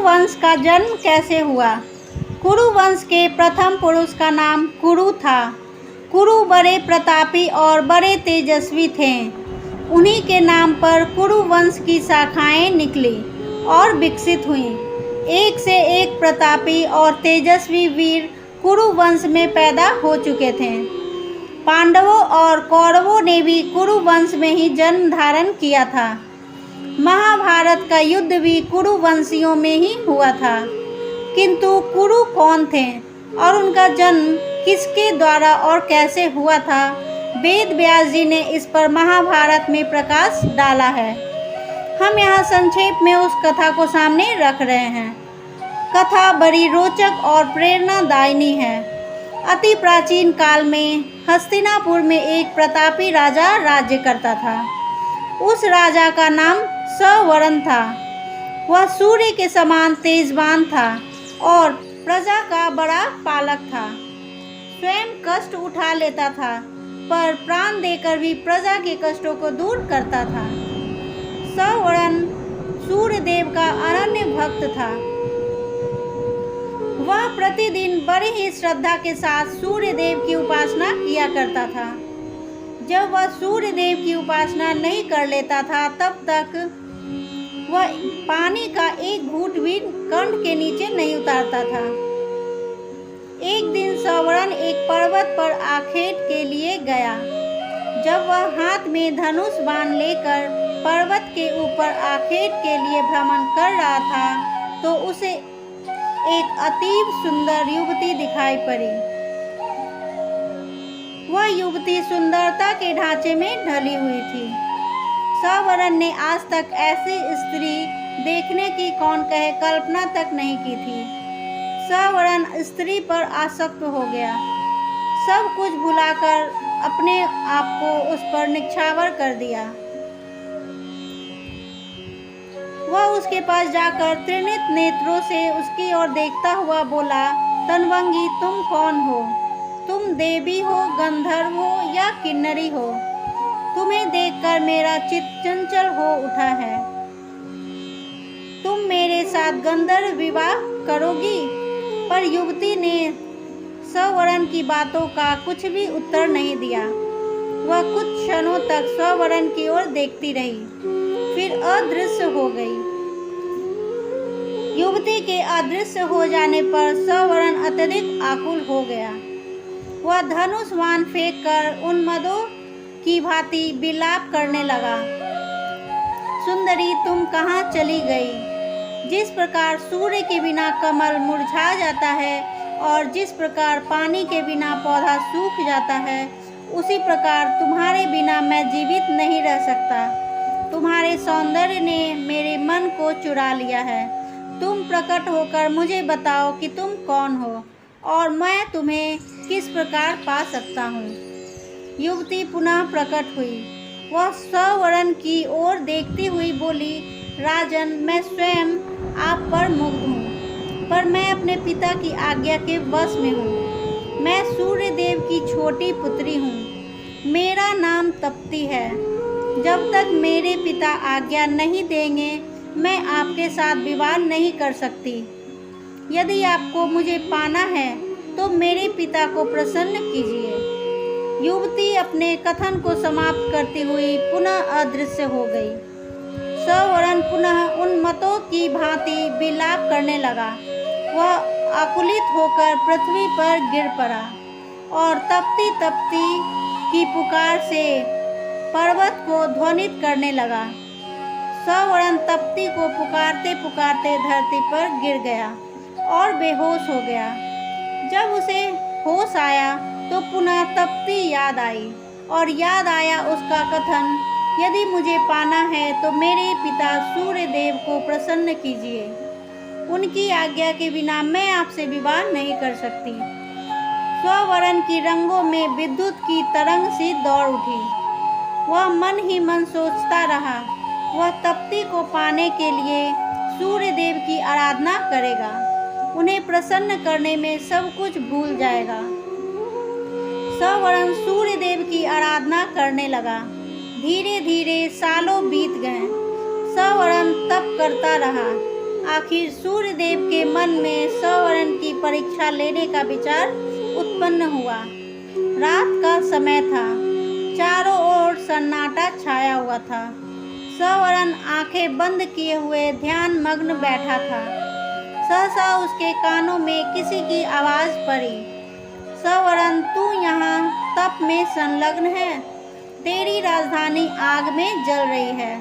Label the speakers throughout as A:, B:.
A: वंश का जन्म कैसे हुआ? कुरु वंश के प्रथम पुरुष का नाम कुरु था। कुरु बड़े प्रतापी और बड़े तेजस्वी थे। उन्हीं के नाम पर कुरु वंश की शाखाएं निकली और विकसित हुईं। एक से एक प्रतापी और तेजस्वी वीर कुरु वंश में पैदा हो चुके थे। पांडवों और कौरवों ने भी कुरु वंश में ही जन्म धारण किया था। महाभारत का युद्ध भी कुरु वंशियों में ही हुआ था। किंतु कुरु कौन थे और उनका जन्म किसके द्वारा और कैसे हुआ था, वेद व्यास जी ने इस पर महाभारत में प्रकाश डाला है। हम यहाँ संक्षेप में उस कथा को सामने रख रहे हैं। कथा बड़ी रोचक और प्रेरणादायिनी है। अति प्राचीन काल में हस्तिनापुर में एक प्रतापी राजा राज्य करता था। उस राजा का नाम सवर्ण था। वह सूर्य के समान तेजवान था और प्रजा का बड़ा पालक था। स्वयं कष्ट उठा लेता था, पर प्राण देकर भी प्रजा के कष्टों को दूर करता था। सवर्ण सूर्य देव का अनन्य भक्त था। वह प्रतिदिन बड़ी ही श्रद्धा के साथ सूर्य देव की उपासना किया करता था। जब वह सूर्य देव की उपासना नहीं कर लेता था, तब तक वह पानी का एक घूंट भी कंठ के नीचे नहीं उतारता था। एक दिन सवर्ण एक पर्वत पर आखेट के लिए गया। जब वह हाथ में धनुष बाण लेकर पर्वत के ऊपर आखेट के लिए भ्रमण कर रहा था, तो उसे एक अतीब सुंदर युवती दिखाई पड़ी। वह युवती सुंदरता के ढांचे में ढली हुई थी। सवर्ण ने आज तक ऐसी स्त्री देखने की कौन कहे कल्पना तक नहीं की थी। सवर्ण स्त्री पर आसक्त हो गया। सब कुछ भुलाकर अपने आप को उस पर निछावर कर दिया। वह उसके पास जाकर त्रिनेत्र नेत्रों से उसकी ओर देखता हुआ बोला, तनवंगी, तुम कौन हो? तुम देवी हो, गंधर्व हो या किन्नरी हो? तुम्हें देखकर मेरा चित्त चंचल हो उठा है। तुम मेरे साथ गंधर्व विवाह करोगी? पर युवती ने सवर्ण की बातों का कुछ भी उत्तर नहीं दिया। वह कुछ क्षणों तक सवर्ण की ओर देखती रही, फिर अदृश्य हो गई। युवती के अदृश्य हो जाने पर सवर्ण अत्यधिक आकुल हो गया। वह धनुष बाण फेंक कर उन्मदों की भांति विलाप करने लगा। सुंदरी, तुम कहाँ चली गई? जिस प्रकार सूर्य के बिना कमल मुरझा जाता है और जिस प्रकार पानी के बिना पौधा सूख जाता है, उसी प्रकार तुम्हारे बिना मैं जीवित नहीं रह सकता। तुम्हारे सौंदर्य ने मेरे मन को चुरा लिया है। तुम प्रकट होकर मुझे बताओ कि तुम कौन हो और मैं तुम्हें किस प्रकार पा सकता हूँ। युवती पुनः प्रकट हुई। वह सवर्ण की ओर देखती हुई बोली, राजन, मैं स्वयं आप पर मुग्ध हूँ, पर मैं अपने पिता की आज्ञा के वश में हूँ। मैं सूर्य देव की छोटी पुत्री हूँ। मेरा नाम तप्ती है। जब तक मेरे पिता आज्ञा नहीं देंगे, मैं आपके साथ विवाह नहीं कर सकती। यदि आपको मुझे पाना है तो मेरे पिता को प्रसन्न कीजिए। युवती अपने कथन को समाप्त करती हुई पुनः अदृश्य हो गई। सवर्ण पुनः उन मतों की भांति विलाप करने लगा। वह आकुलित होकर पृथ्वी पर गिर पड़ा और तपती तपती की पुकार से पर्वत को ध्वनित करने लगा। सवर्ण तपती को पुकारते पुकारते धरती पर गिर गया और बेहोश हो गया। जब उसे होश आया तो पुनः तपती याद आई और याद आया उसका कथन, यदि मुझे पाना है तो मेरे पिता सूर्य देव को प्रसन्न कीजिए। उनकी आज्ञा के बिना मैं आपसे विवाह नहीं कर सकती। सवर्ण की रंगों में विद्युत की तरंग सी दौड़ उठी। वह मन ही मन सोचता रहा, वह तप्ती को पाने के लिए सूर्य देव की आराधना करेगा। उन्हें प्रसन्न करने में सब कुछ भूल जाएगा। सवर्ण सूर्य देव की आराधना करने लगा। धीरे धीरे सालों बीत गए। सवर्ण तप करता रहा। आखिर सूर्यदेव के मन में सवर्ण की परीक्षा लेने का विचार उत्पन्न हुआ। रात का समय था, चारों ओर सन्नाटा छाया हुआ था। सवर्ण आंखें बंद किए हुए ध्यान मग्न बैठा था। सहसा उसके कानों में किसी की आवाज़ पड़ी, सवर्ण तू यहाँ तप में संलग्न है, तेरी राजधानी आग में जल रही है।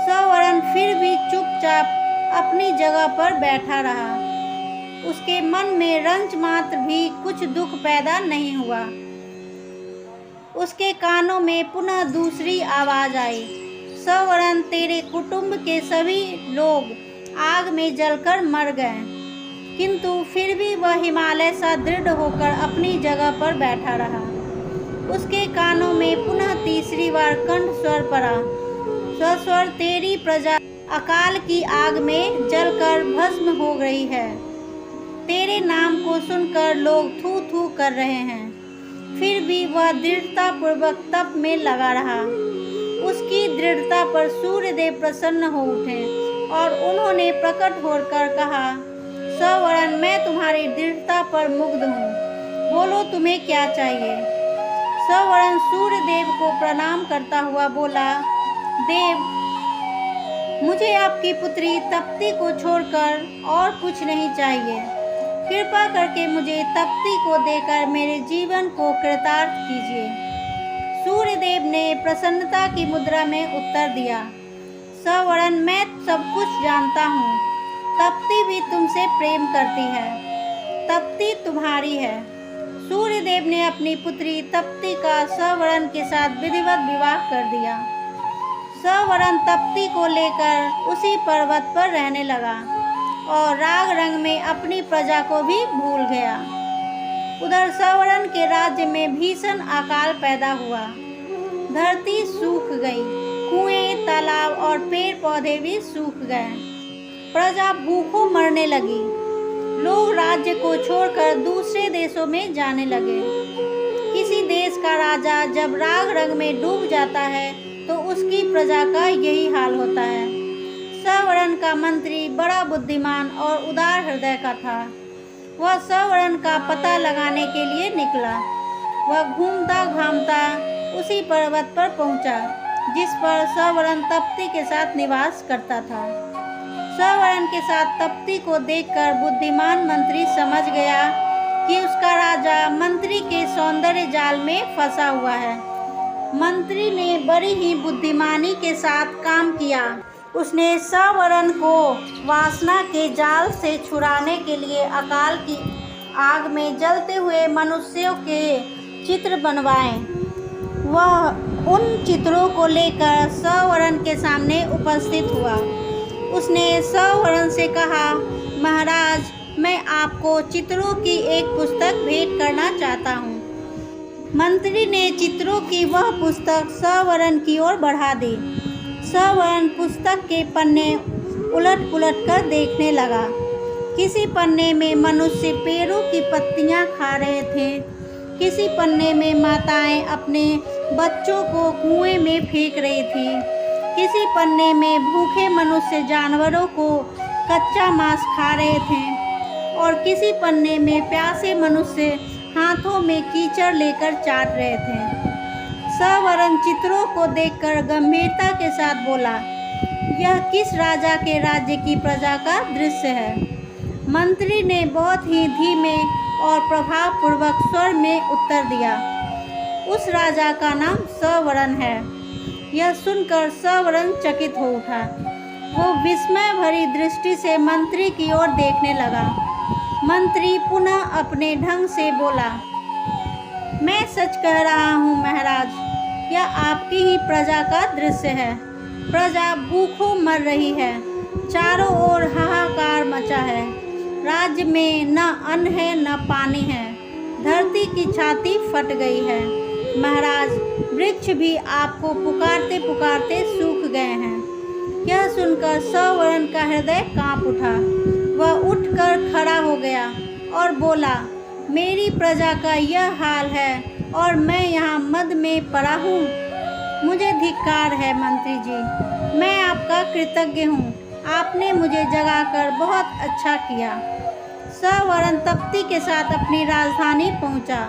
A: सवर्ण फिर भी चुपचाप अपनी जगह पर बैठा रहा। उसके मन में रंच मात्र भी कुछ दुख पैदा नहीं हुआ। उसके कानों में पुनः दूसरी आवाज़ आई, सवर्ण तेरे कुटुंब के सभी लोग आग में जलकर मर गए। किंतु फिर भी वह हिमालय सा दृढ़ होकर अपनी जगह पर बैठा रहा। उसके कानों में पुनः तीसरी बार कंठ स्वर पड़ा, सस्वर तेरी प्रजा अकाल की आग में जलकर भस्म हो गई है। तेरे नाम को सुनकर लोग थू थू कर रहे हैं। फिर भी वह दृढ़ता पूर्वक तप में लगा रहा। उसकी दृढ़ता पर सूर्यदेव प्रसन्न हो उठे और उन्होंने प्रकट होकर कहा, सवर्ण मैं तुम्हारी दृढ़ता पर मुग्ध हूँ, बोलो तुम्हें क्या चाहिए। सवर्ण सूर्यदेव को प्रणाम करता हुआ बोला, देव मुझे आपकी पुत्री तप्ती को छोड़कर और कुछ नहीं चाहिए। कृपा करके मुझे तप्ती को देकर मेरे जीवन को कृतार्थ कीजिए। सूर्यदेव ने प्रसन्नता की मुद्रा में उत्तर दिया, सवर्ण मैं सब कुछ जानता हूँ। तप्ती भी तुमसे प्रेम करती है, तप्ती तुम्हारी है। सूर्यदेव ने अपनी पुत्री तप्ती का सवर्ण के साथ विधिवत विवाह कर दिया। सवर्ण तप्ती को लेकर उसी पर्वत पर रहने लगा और राग रंग में अपनी प्रजा को भी भूल गया। उधर सवर्ण के राज्य में भीषण अकाल पैदा हुआ। धरती सूख गई, कुएं, तालाब और पेड़ पौधे भी सूख गए। प्रजा भूखों मरने लगी। लोग राज्य को छोड़कर दूसरे देशों में जाने लगे। किसी देश का राजा जब राग रंग में डूब जाता है तो उसकी प्रजा का यही हाल होता है। सवर्ण का मंत्री बड़ा बुद्धिमान और उदार हृदय का था। वह सवर्ण का पता लगाने के लिए निकला। वह घूमता घामता उसी पर्वत पर पहुंचा जिस पर सवर्ण तप्ती के साथ निवास करता था। सवर्ण के साथ तप्ती को देखकर बुद्धिमान मंत्री समझ गया कि उसका राजा मंत्री के सौंदर्य जाल में फंसा हुआ है। मंत्री ने बड़ी ही बुद्धिमानी के साथ काम किया। उसने सवर्ण को वासना के जाल से छुड़ाने के लिए अकाल की आग में जलते हुए मनुष्यों के चित्र बनवाए। वह उन चित्रों को लेकर सवर्ण के सामने उपस्थित हुआ। उसने सवर्ण से कहा, महाराज मैं आपको चित्रों की एक पुस्तक भेंट करना चाहता हूँ। मंत्री ने चित्रों की वह पुस्तक सवर्ण की ओर बढ़ा दी। सवर्ण पुस्तक के पन्ने उलट पुलट कर देखने लगा। किसी पन्ने में मनुष्य पेड़ों की पत्तियां खा रहे थे, किसी पन्ने में माताएं अपने बच्चों को कुएं में फेंक रही थी, किसी पन्ने में भूखे मनुष्य जानवरों को कच्चा मांस खा रहे थे और किसी पन्ने में प्यासे मनुष्य हाथों में कीचड़ लेकर चाट रहे थे। सवर्ण चित्रों को देखकर गंभीरता के साथ बोला, यह किस राजा के राज्य की प्रजा का दृश्य है। मंत्री ने बहुत ही धीमे और प्रभावपूर्वक स्वर में उत्तर दिया, उस राजा का नाम सवर्ण है। यह सुनकर सवर्ण चकित हो उठा। वो विस्मय भरी दृष्टि से मंत्री की ओर देखने लगा। मंत्री पुनः अपने ढंग से बोला, मैं सच कह रहा हूँ महाराज, यह आपकी ही प्रजा का दृश्य है। प्रजा भूखों मर रही है, चारों ओर हाहाकार मचा है। राज्य में न अन्न है न पानी है, धरती की छाती फट गई है। महाराज वृक्ष भी आपको पुकारते पुकारते सूख गए हैं। यह सुनकर सवर्ण का हृदय कांप उठा। वह उठकर खड़ा हो गया और बोला, मेरी प्रजा का यह हाल है और मैं यहाँ मद में पड़ा हूँ। मुझे धिक्कार है मंत्री जी, मैं आपका कृतज्ञ हूँ आपने मुझे जगाकर बहुत अच्छा किया। सवर्ण तप्ती के साथ अपनी राजधानी पहुंचा।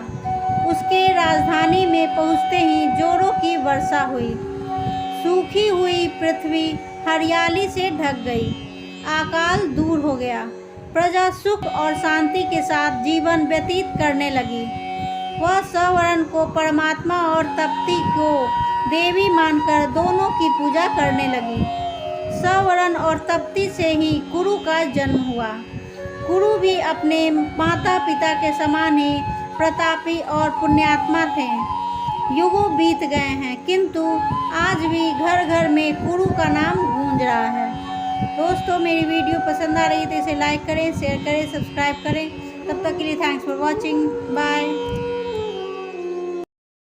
A: उसके राजधानी में पहुंचते ही जोरों की वर्षा हुई। सूखी हुई पृथ्वी हरियाली से ढक गई। अकाल दूर हो गया। प्रजा सुख और शांति के साथ जीवन व्यतीत करने लगी। वह सवर्ण को परमात्मा और तप्ती को देवी मानकर दोनों की पूजा करने लगी। सवर्ण और तप्ती से ही कुरु का जन्म हुआ। कुरु भी अपने माता पिता के समान ही प्रतापी और पुण्यात्मा थे। युगों बीत गए हैं, किंतु आज भी घर घर में कुरु का नाम गूंज रहा है। दोस्तों, मेरी वीडियो पसंद आ रही है तो इसे लाइक करें, शेयर करें, सब्सक्राइब करें। तब तक के लिए थैंक्स फॉर वॉचिंग। बाय।